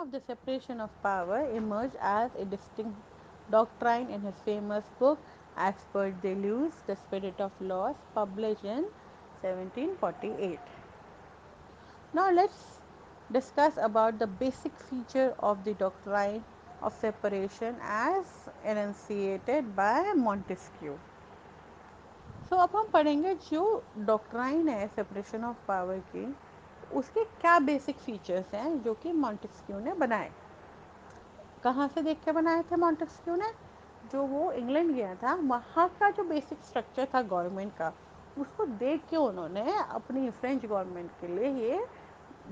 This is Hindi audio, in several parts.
of the separation of power emerged as a distinct doctrine in his famous book Expert Deleuze, The Spirit of Laws, published in 1748. Now let's discuss about the basic feature of the doctrine of separation as enunciated by Montesquieu. सो अब हम पढ़ेंगे जो डॉक्ट्राइन है सेपरेशन ऑफ पावर की, उसके क्या बेसिक फीचर्स हैं जो कि मॉन्टेस्क्यू ने बनाए। कहाँ से देख के बनाए थे मॉन्टेस्क्यू ने? जो वो इंग्लैंड गया था, वहाँ का जो बेसिक स्ट्रक्चर था गवर्नमेंट का, उसको देख के उन्होंने अपनी फ्रेंच गवर्नमेंट के लिए ये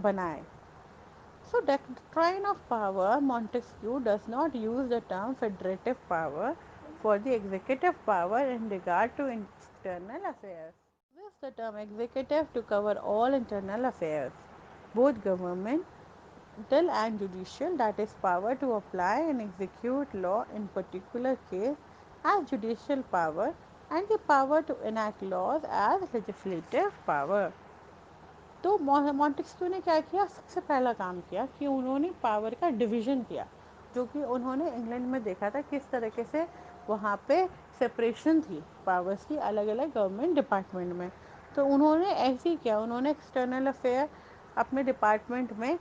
बनाए। So, doctrine of power, Montesquieu does not use the term federative power for the executive power in regard to external affairs. He uses the term executive to cover all internal affairs, both governmental and judicial, that is, power to apply and execute law in particular case as judicial power, and the power to enact laws as legislative power. तो मॉन्टेस्क्यू ने क्या किया? सबसे पहला काम किया कि उन्होंने पावर का डिवीज़न किया, जो कि उन्होंने इंग्लैंड में देखा था किस तरीके से वहाँ पे सेपरेशन थी पावर्स की अलग अलग गवर्नमेंट डिपार्टमेंट में। तो उन्होंने ऐसे ही किया, उन्होंने एक्सटर्नल अफेयर अपने डिपार्टमेंट में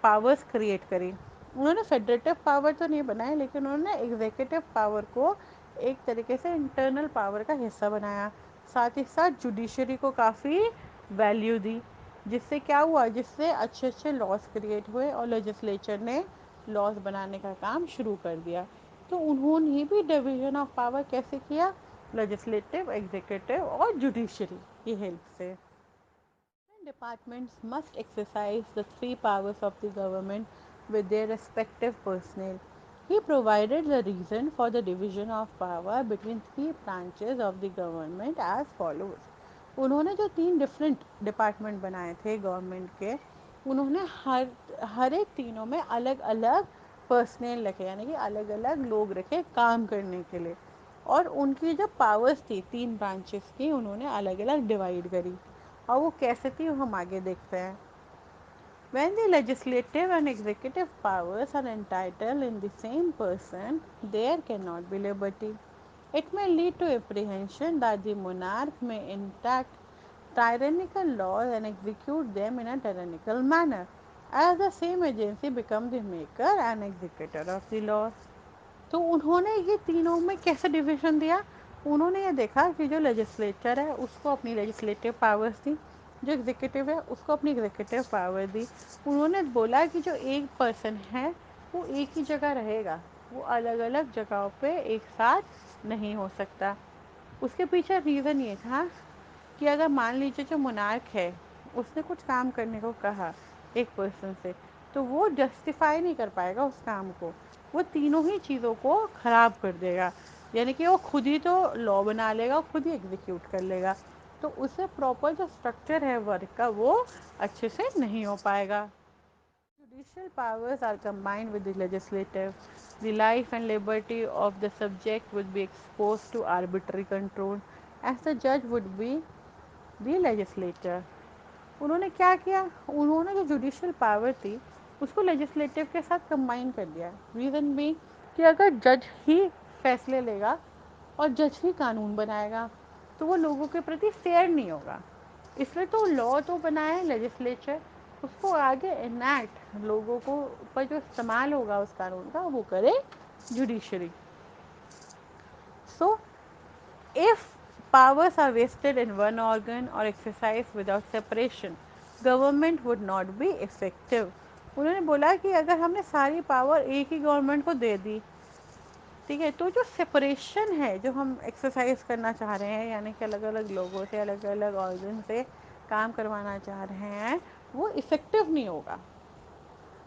पावर्स क्रिएट करी। उन्होंने फेडरेटिव पावर तो नहीं बनाए, लेकिन उन्होंने एग्जीक्यूटिव पावर को एक तरीके से इंटरनल पावर का हिस्सा बनाया। साथ ही साथ जुडिशरी को काफ़ी वैल्यू दी, जिससे क्या हुआ, जिससे अच्छे अच्छे लॉज क्रिएट हुए और लेजिस्लेचर ने लॉज बनाने का काम शुरू कर दिया। तो उन्होंने भी डिवीजन ऑफ पावर कैसे किया? लेजिस्लेटिव, एग्जीक्यूटिव और जुडिशरी की हेल्प से। Departments must exercise the three powers of the government with their respective personnel. He provided the reason for the division of power between three branches of the government as follows. उन्होंने जो तीन डिफरेंट डिपार्टमेंट बनाए थे गवर्नमेंट के, उन्होंने हर एक तीनों में अलग अलग पर्सनल रखे, यानी कि अलग अलग लोग रखे काम करने के लिए, और उनकी जो पावर्स थी तीन ब्रांचेस की उन्होंने अलग अलग डिवाइड करी। और वो कैसे थी हम आगे देखते हैं। When the legislative and executive powers are entitled in the same person, there cannot be liberty. It may lead to apprehension that the monarch may enact tyrannical laws and execute them in a tyrannical manner, as the same agency becomes the maker and executor of the laws. तो उन्होंने ये तीनों में कैसे डिवीज़न दिया? उन्होंने ये देखा कि जो लेजिस्लेचर है उसको अपनी लेजिस्लेटिव पावर्स दी, जो एग्जीक्यूटिव है उसको अपनी एग्जीक्यूटिव पावर दी। उन्होंने बोला कि जो एक पर्सन है वो एक ही जगह रहेगा, वो अलग अलग जगहों पे एक साथ नहीं हो सकता। उसके पीछे रीज़न ये था कि अगर मान लीजिए जो मोनार्क है उसने कुछ काम करने को कहा एक पर्सन से, तो वो जस्टिफाई नहीं कर पाएगा उस काम को, वो तीनों ही चीज़ों को ख़राब कर देगा, यानी कि वो खुद ही तो लॉ बना लेगा, खुद ही एग्जीक्यूट कर लेगा। तो उससे प्रॉपर जो स्ट्रक्चर है वर्क का वो अच्छे से नहीं हो पाएगा। Judicial powers are combined with the legislative. The life and liberty of the subject would be exposed to arbitrary control, as the judge would be the legislator. उन्होंने क्या किया? उन्होंने जो जुडिशियल पावर थी उसको लेजिस्लेटिव के साथ कंबाइन कर दिया। रीज़न भी कि अगर जज ही फैसले लेगा और जज ही कानून बनाएगा तो वो लोगों के प्रति फेयर नहीं होगा। इसलिए तो लॉ तो बनाए लेजिस्लेचर, उसको आगे इनैक्ट लोगों को ऊपर जो इस्तेमाल होगा उस कानून का वो करे judiciary. So if powers are vested in one organ or exercised without separation, government would not be effective. उन्होंने बोला कि अगर हमने सारी पावर एक ही गवर्नमेंट को दे दी, ठीक है, तो जो सेपरेशन है जो हम एक्सरसाइज करना चाह रहे हैं, यानी कि अलग अलग लोगों से अलग अलग ऑर्गन से काम करवाना चाह रहे हैं, वो इफ़ेक्टिव नहीं होगा।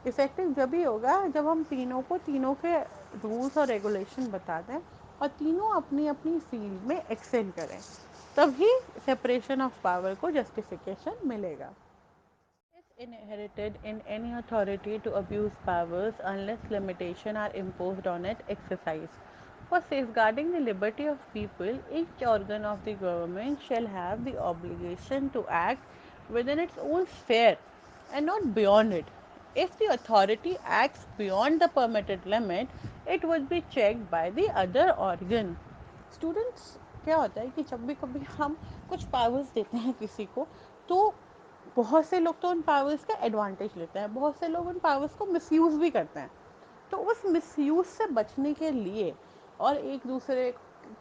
इफ़ेक्टिव जब भी होगा जब हम तीनों को तीनों के रूल्स और रेगुलेशन बता दें और तीनों अपनी अपनी फील्ड में एक्सेल करें, तभी सेपरेशन ऑफ पावर को जस्टिफिकेशन मिलेगा। Is inherited in any authority to abuse powers unless limitations are imposed on its exercise. For safeguarding the liberty of people, each organ of the government shall have the obligation to act within its own sphere and not beyond it. If the authority acts beyond the permitted limit, it would be checked by the other organ. Students, क्या होता है कि जब भी कभी हम कुछ पावर्स देते हैं किसी को, तो बहुत से लोग तो उन पावर्स का एडवांटेज लेते हैं, बहुत से लोग उन पावर्स को मिसयूज़ भी करते हैं। तो उस मिसयूज़ से बचने के लिए और एक दूसरे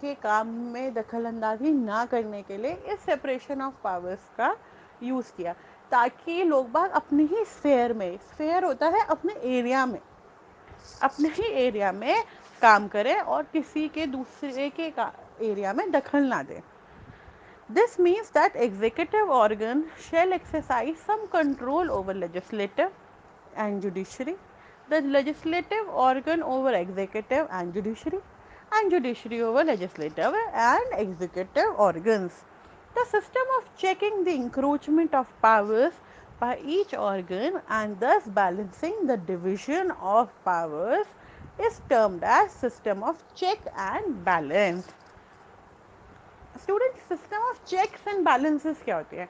के काम में दखल अंदाजी ना करने के लिए इस सेपरेशन ऑफ पावर्स का यूज़ किया, ताकि लोग बाग अपने ही स्फेयर में, स्फेयर होता है अपने एरिया में, अपने ही एरिया में काम करें और किसी के दूसरे के एरिया में दखल ना दें. This means that executive organ shall exercise some control over legislative and judiciary, the legislative organ over executive and judiciary over legislative and executive organs. The system of checking the encroachment of powers by each organ and thus balancing the division of powers is termed as system of check and balance. Student, system of checks and balances क्या होती है?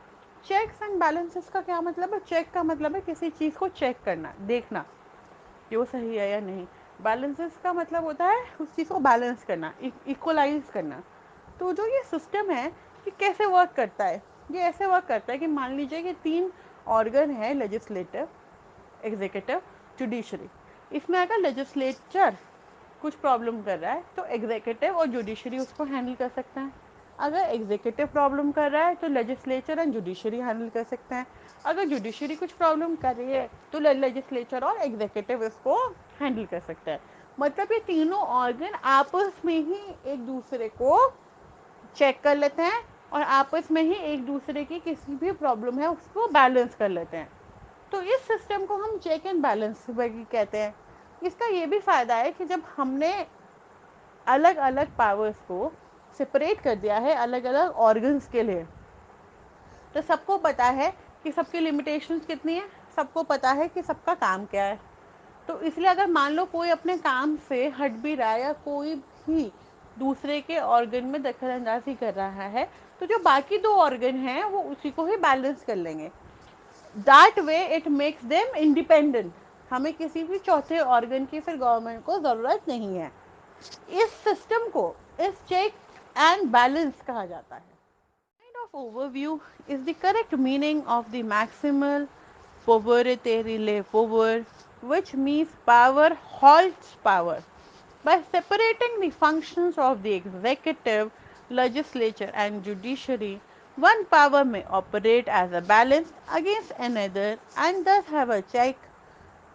चेक्स एंड बैलेंसेस का क्या मतलब है? चेक का मतलब है किसी चीज़ को चेक करना, देखना कि वो सही है या नहीं. बैलेंसेस का मतलब होता है उस चीज़ को बैलेंस करना, इक्वलाइज करना. तो जो ये सिस्टम है, ये कैसे वर्क करता है? ये ऐसे वर्क करता है कि मान लीजिए कि 3 ऑर्गन है, लेजिस्लेटिव, एग्जीक्यूटिव, जुडिशरी. इसमें अगर लेजिस्लेचर कुछ प्रॉब्लम कर रहा है तो एग्जीक्यूटिव और जुडिशरी उसको हैंडल कर सकते हैं. अगर एग्जीक्यूटिव प्रॉब्लम कर रहा है तो लेजिस्लेचर एंड जुडिशरी हैंडल कर सकते हैं. अगर जुडिशरी कुछ प्रॉब्लम कर रही है तो लेजिस्लेचर और एग्जीक्यूटिव इसको हैंडल कर सकते हैं. मतलब ये तीनों ऑर्गन आपस में ही एक दूसरे को चेक कर लेते हैं और आपस में ही एक दूसरे की किसी भी प्रॉब्लम है उसको बैलेंस कर लेते हैं. तो इस सिस्टम को हम चेक एंड बैलेंस कहते हैं. इसका ये भी फ़ायदा है कि जब हमने अलग अलग पावर्स को सेपरेट कर दिया है अलग अलग ऑर्गन्स के लिए, तो सबको पता है कि सबकी लिमिटेशंस कितनी है, सबको पता है कि सबका काम क्या है. तो इसलिए अगर मान लो कोई अपने काम से हट भी रहा है या कोई भी दूसरे के ऑर्गन में दखल अंदाजी कर रहा है, तो जो बाकी 2 ऑर्गन हैं वो उसी को ही बैलेंस कर लेंगे. That way it makes them independent. हमें किसी भी चौथे ऑर्गन की फिर गवर्नमेंट को ज़रूरत नहीं है. इस सिस्टम को, इस चेक एंड बैलेंस कहा जाता है. Kind of overview is the correct meaning of the maximal poverty relay power, which means power halts power. By separating the functions of the executive, legislature, and judiciary, one power may operate as a balance against another and thus have a check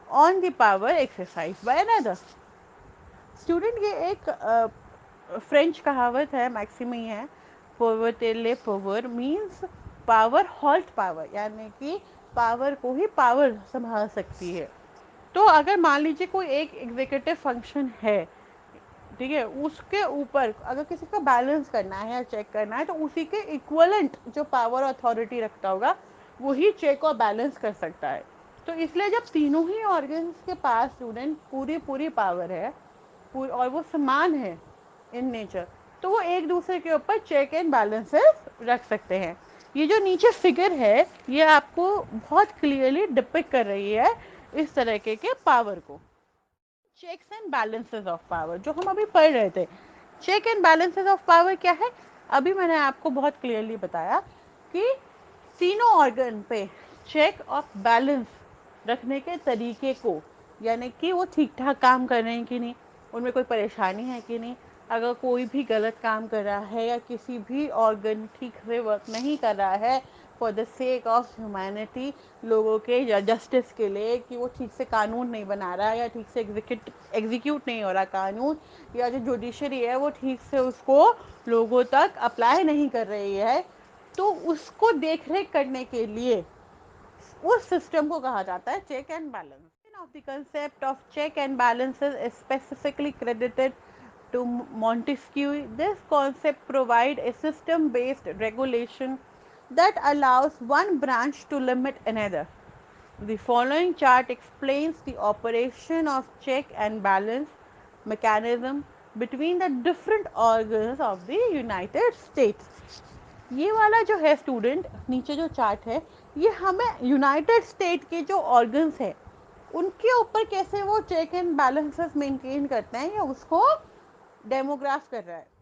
on the power exercised by another. Student, ये एक फ्रेंच कहावत है, मैक्सिमी है, पोवर टेले पोवर मीन्स पावर हॉल्ट पावर, यानी कि पावर को ही पावर संभाल सकती है. तो अगर मान लीजिए कोई एक एग्जीक्यूटिव फंक्शन है, ठीक है, उसके ऊपर अगर किसी को बैलेंस करना है या चेक करना है तो उसी के इक्वलेंट जो पावर अथॉरिटी रखता होगा वही चेक और बैलेंस कर सकता है. तो इसलिए जब तीनों ही ऑर्गन्स के पास स्टूडेंट पूरी पूरी पावर है और वो समान है इन नेचर, तो वो एक दूसरे के ऊपर चेक एंड बैलेंसेस रख सकते हैं. ये जो नीचे फिगर है ये आपको बहुत क्लियरली डिपिक्ट कर रही है इस तरह के पावर को. Checks and balances of power जो हम अभी पढ़ रहे थे, check and balances of power क्या है? अभी मैंने आपको बहुत क्लियरली बताया कि तीनों ऑर्गन पे चेक और बैलेंस रखने के तरीके को, यानी कि वो ठीक ठाक काम कर रहे हैं कि नहीं, उनमें कोई परेशानी है कि नहीं, अगर कोई भी गलत काम कर रहा है या किसी भी ऑर्गन ठीक से वर्क नहीं कर रहा है for the sake of humanity, लोगों के जस्टिस के लिए, कि वो ठीक से कानून नहीं बना रहा है या ठीक से एग्जीक्यूट नहीं हो रहा कानून, या जो जुडिशरी है वो ठीक से उसको लोगों तक अप्लाई नहीं कर रही है, तो उसको देख रेख करने के लिए उस सिस्टम को कहा जाता है check and balance. Of the concept of check and balances is specifically credited to Montesquieu. This concept provides a system-based regulation that allows one branch to limit another. The following chart explains the operation of check and balance mechanism between the different organs of the United States. ये वाला जो है स्टूडेंट, नीचे जो चार्ट है, ये हमें यूनाइटेड स्टेट के जो ऑर्गन्स है उनके ऊपर कैसे वो चेक एंड बैलेंसेस मेंटेन करते हैं, या उसको डेमोग्राफ कर रहा है।